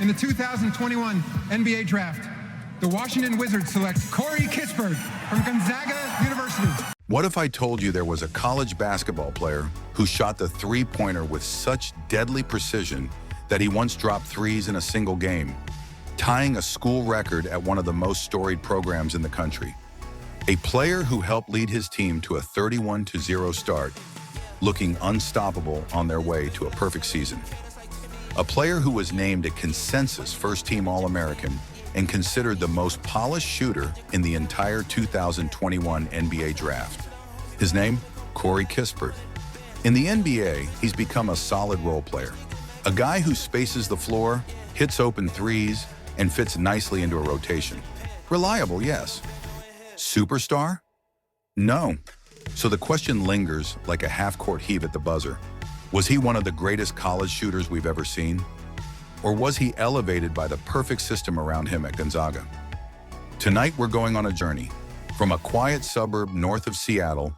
In the 2021 NBA Draft, the Washington Wizards select Corey Kispert from Gonzaga University. What if I told you there was a college basketball player who shot the three-pointer with such deadly precision that he once dropped threes in a single game, tying a school record at one of the most storied programs in the country? A player who helped lead his team to a 31-0 start, looking unstoppable on their way to a perfect season. A player who was named a consensus first-team All-American and considered the most polished shooter in the entire 2021 NBA Draft. His name, Corey Kispert. In the NBA, he's become a solid role player, a guy who spaces the floor, hits open threes, and fits nicely into a rotation. Reliable, yes. Superstar? No. So the question lingers like a half-court heave at the buzzer. Was he one of the greatest college shooters we've ever seen? Or was he elevated by the perfect system around him at Gonzaga? Tonight we're going on a journey, from a quiet suburb north of Seattle,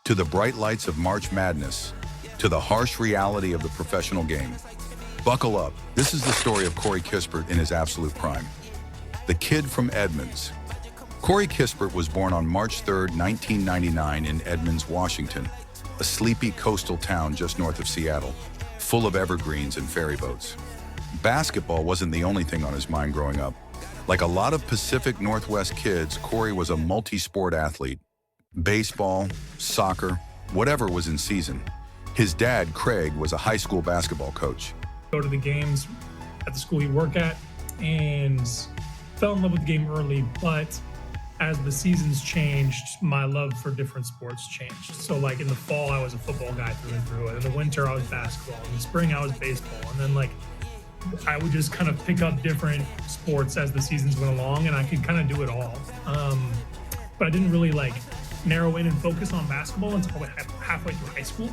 to the bright lights of March Madness, to the harsh reality of the professional game. Buckle up, this is the story of Corey Kispert in his absolute prime. The kid from Edmonds. Corey Kispert was born on March 3, 1999 in Edmonds, Washington, a sleepy coastal town just north of Seattle, full of evergreens and ferry boats. Basketball wasn't the only thing on his mind growing up. Like a lot of Pacific Northwest kids, Corey was a multi-sport athlete. Baseball, soccer, whatever was in season. His dad, Craig, was a high school basketball coach. Go to the games at the school you work at and fell in love with the game early, but as the seasons changed, my love for different sports changed. So like in the fall, I was a football guy through and through. And in the winter, I was basketball. In the spring, I was baseball. And then like, I would just kind of pick up different sports as the seasons went along, and I could kind of do it all. But I didn't really like narrow in and focus on basketball until probably halfway through high school.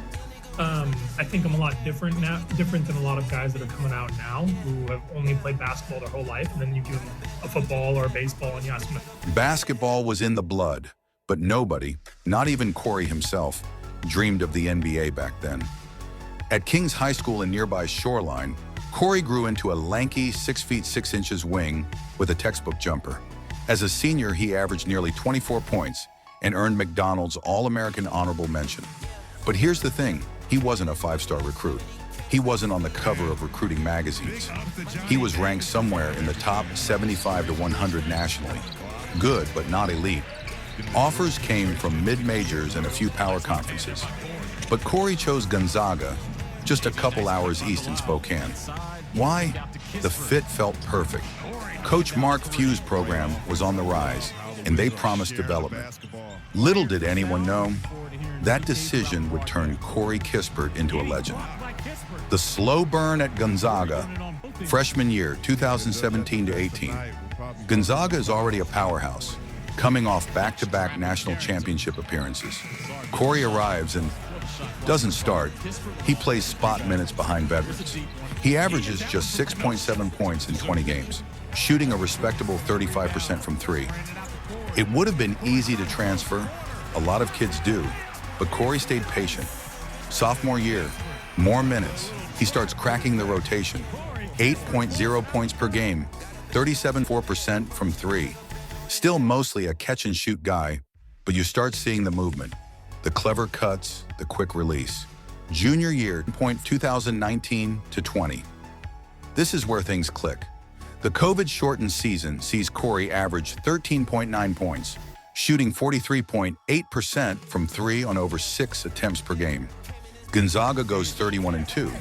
I think I'm a lot different than a lot of guys that are coming out now who have only played basketball their whole life, and then you give them a football or a baseball and you ask them. Basketball was in the blood, but nobody, not even Corey himself, dreamed of the NBA back then. At King's High School in nearby Shoreline, Corey grew into a lanky 6 feet 6 inches wing with a textbook jumper. As a senior, he averaged nearly 24 points and earned McDonald's All-American Honorable Mention. But here's the thing. He wasn't a five-star recruit. He wasn't on the cover of recruiting magazines. He was ranked somewhere in the top 75 to 100 nationally. Good, but not elite. Offers came from mid-majors and a few power conferences. But Corey chose Gonzaga, just a couple hours east in Spokane. Why? The fit felt perfect. Coach Mark Few's program was on the rise, and they promised development. Little did anyone know, that decision would turn Corey Kispert into a legend. The slow burn at Gonzaga, freshman year 2017 to 18. Gonzaga is already a powerhouse, coming off back-to-back national championship appearances. Corey arrives and doesn't start. He plays spot minutes behind veterans. He averages just 6.7 points in 20 games, shooting a respectable 35% from three. It would have been easy to transfer. A lot of kids do. But Corey stayed patient. Sophomore year, more minutes. He starts cracking the rotation. 8.0 points per game, 37.4% from three. Still mostly a catch-and-shoot guy, but you start seeing the movement, the clever cuts, the quick release. Junior year, 2019 to 20. This is where things click. The COVID-shortened season sees Corey average 13.9 points, shooting 43.8% from three on over 6 attempts per game. Gonzaga goes 31-2.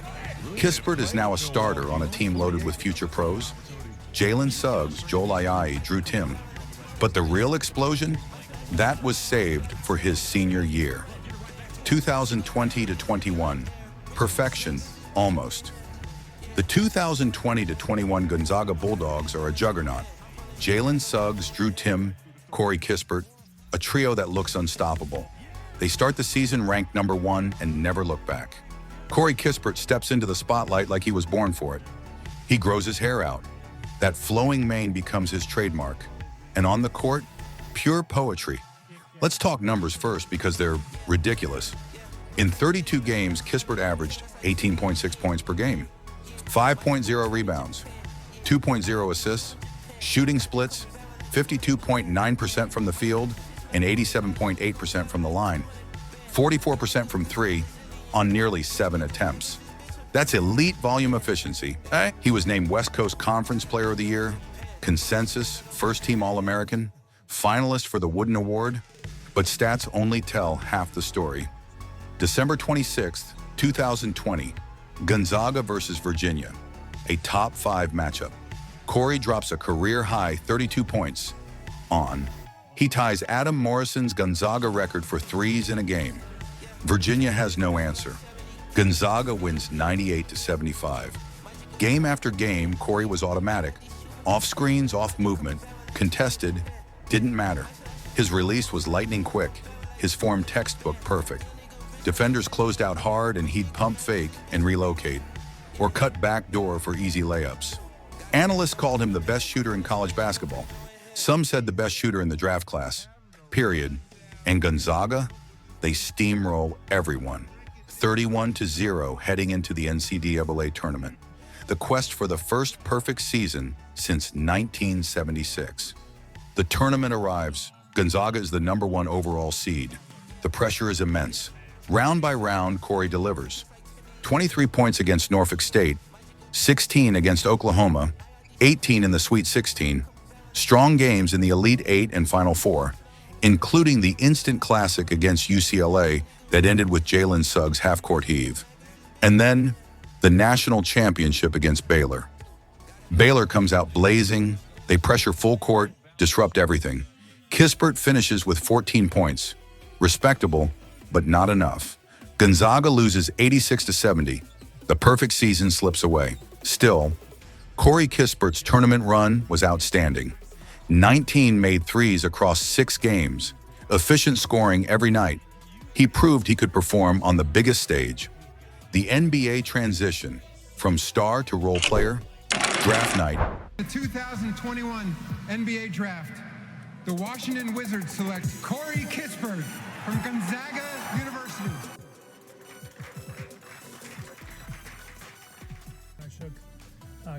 Kispert is now a starter on a team loaded with future pros. Jalen Suggs, Joel Ayayi, Drew Timm. But the real explosion? That was saved for his senior year. 2020 to 21. Perfection, almost. The 2020 to 21 Gonzaga Bulldogs are a juggernaut. Jalen Suggs, Drew Timm, Corey Kispert, a trio that looks unstoppable. They start the season ranked number 1 and never look back. Corey Kispert steps into the spotlight like he was born for it. He grows his hair out. That flowing mane becomes his trademark. And on the court, pure poetry. Let's talk numbers first because they're ridiculous. In 32 games, Kispert averaged 18.6 points per game, 5.0 rebounds, 2.0 assists, shooting splits, 52.9% from the field, and 87.8% from the line, 44% from three on nearly 7 attempts. That's elite volume efficiency. He was named West Coast Conference Player of the Year, consensus first-team All-American, finalist for the Wooden Award, but stats only tell half the story. December 26, 2020, Gonzaga versus Virginia, a top 5 matchup. Corey drops a career-high 32 points on. He ties Adam Morrison's Gonzaga record for threes in a game. Virginia has no answer. Gonzaga wins 98-75. Game after game, Corey was automatic. Off screens, off movement, contested, didn't matter. His release was lightning quick, his form textbook perfect. Defenders closed out hard and he'd pump fake and relocate, or cut back door for easy layups. Analysts called him the best shooter in college basketball. Some said the best shooter in the draft class, period. And Gonzaga, they steamroll everyone. 31-0 heading into the NCAA tournament. The quest for the first perfect season since 1976. The tournament arrives. Gonzaga is the #1 overall seed. The pressure is immense. Round by round, Corey delivers. 23 points against Norfolk State, 16 against Oklahoma, 18 in the Sweet 16, strong games in the Elite 8 and Final 4, including the instant classic against UCLA that ended with Jalen Suggs' half-court heave. And then, the national championship against Baylor. Baylor comes out blazing, they pressure full court, disrupt everything. Kispert finishes with 14 points. Respectable, but not enough. Gonzaga loses 86-70. The perfect season slips away. Still, Corey Kispert's tournament run was outstanding. 19 made threes across 6 games, efficient scoring every night. He proved he could perform on the biggest stage. The NBA transition from star to role player, draft night. The 2021 NBA Draft, the Washington Wizards select Corey Kispert from Gonzaga University. I shook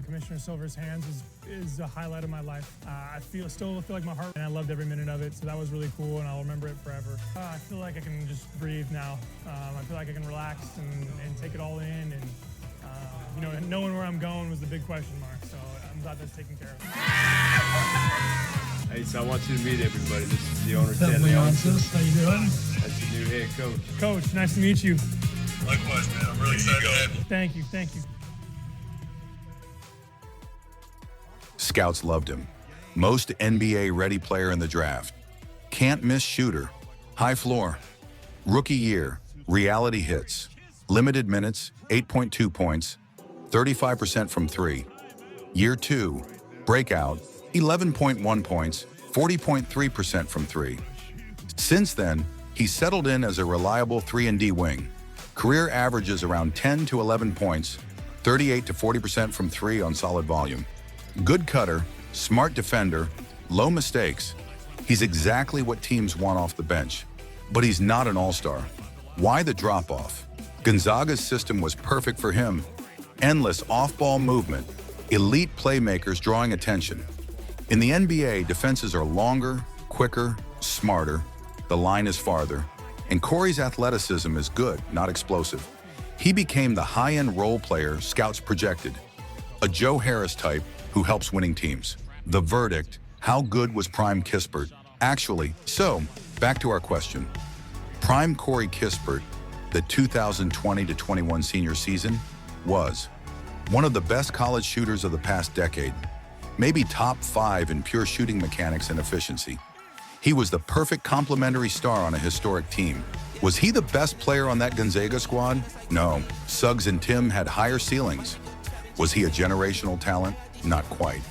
Commissioner Silver's hands is a highlight of my life. I still feel like my heart, and I loved every minute of it, so that was really cool, and I'll remember it forever. I feel like I can just breathe now. I feel like I can relax and take it all in, and knowing where I'm going was the big question mark, so I'm glad that's taken care of. Hey, so I want you to meet everybody. This is the owner, What's up, Leon? How you doing? That's the new head coach. Coach, nice to meet you. Likewise, man. I'm really excited to have you. Thank you. Scouts loved him. Most NBA-ready player in the draft. Can't-miss shooter. High floor. Rookie year. Reality hits. Limited minutes. 8.2 points. 35% from 3. Year 2. Breakout. 11.1 points. 40.3% from 3. Since then, he's settled in as a reliable 3-and-D wing. Career averages around 10 to 11 points. 38 to 40% from 3 on solid volume. Good cutter, smart defender, low mistakes. He's exactly what teams want off the bench. But he's not an all-star. Why the drop-off? Gonzaga's system was perfect for him. Endless off-ball movement, elite playmakers drawing attention. In the NBA, defenses are longer, quicker, smarter. The line is farther. And Corey's athleticism is good, not explosive. He became the high-end role player scouts projected. A Joe Harris type who helps winning teams. The verdict, how good was Prime Kispert? Actually, so, back to our question. Prime Corey Kispert, the 2020-21 senior season, was one of the best college shooters of the past decade, maybe top 5 in pure shooting mechanics and efficiency. He was the perfect complementary star on a historic team. Was he the best player on that Gonzaga squad? No, Suggs and Tim had higher ceilings. Was he a generational talent? Not quite.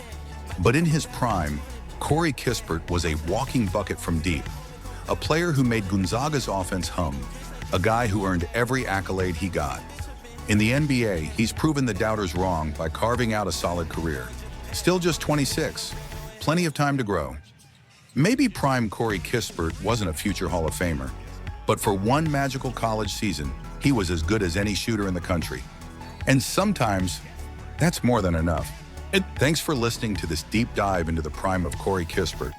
But in his prime, Corey Kispert was a walking bucket from deep, a player who made Gonzaga's offense hum, a guy who earned every accolade he got. In the NBA, he's proven the doubters wrong by carving out a solid career. Still just 26, plenty of time to grow. Maybe prime Corey Kispert wasn't a future Hall of Famer, but for one magical college season, he was as good as any shooter in the country. And sometimes, that's more than enough. Thanks for listening to this deep dive into the prime of Corey Kispert.